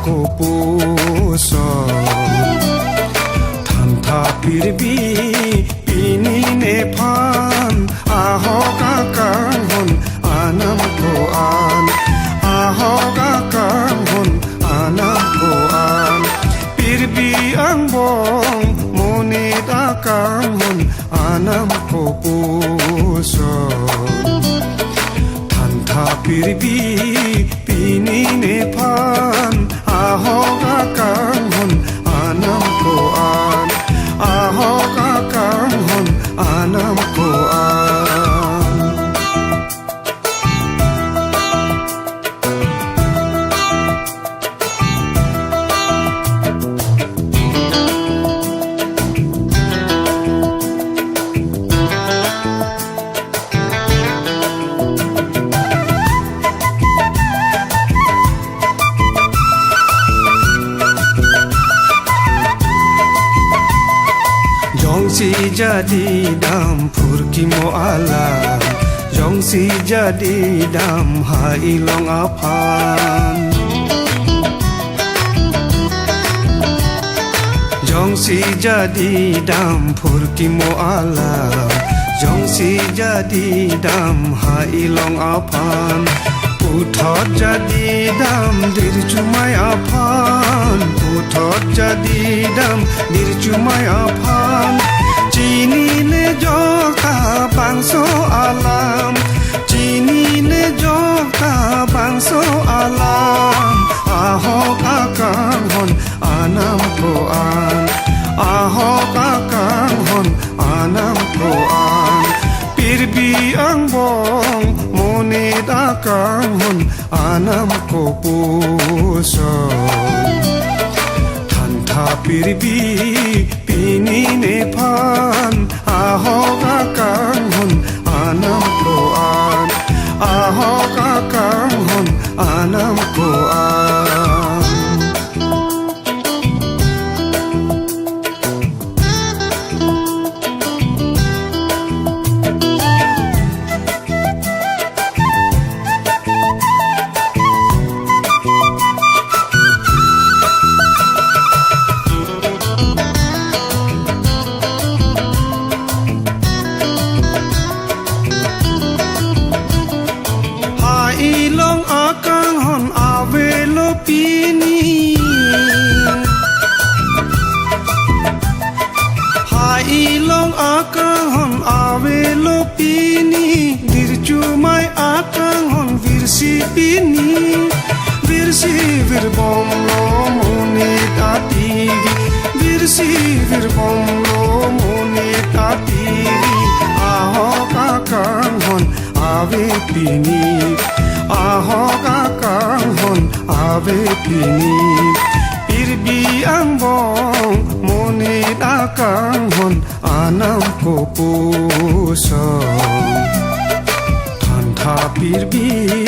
ko puso Thantha pirbi pini ne phan ahoga kanghon anam ko an ahoga kanghon anam ko an pirbi angbong moni da kanghon anam ko puso Thantha pirbi pini ne phan ahoga kanghon anam ko an ahoga kanghon anam ko an Jongsi jadi dam purki mo alam Jongsi jadi dam hailong apan Jongsi jadi dam purki mo alam Jongsi jadi dam hailong apan Puthot jadi dam dirjumai apan Puthot jadi dam dirjumai apan Chini ne jokta bangso alam Chini ne jokta bangso alam Ahok akanghon anam ko an Ahok akanghon anam ko an Pirbi angbong monit akanghon anam ko puso Thantha pirbi pini ne phan ahoga kanghon anam ko an ahoga kanghon anam ko an Ilong akanghon avelo pini Ilong akanghon avelo pini dirjumai akanghon virsi pini Virsi virbom lo moni tatigi Virsi virbom lo moni tatigi Ahok akanghon ave pini ahoga kanghon ave pini pirbi angbong moni da kanghon anam ko puso Thantha pirbi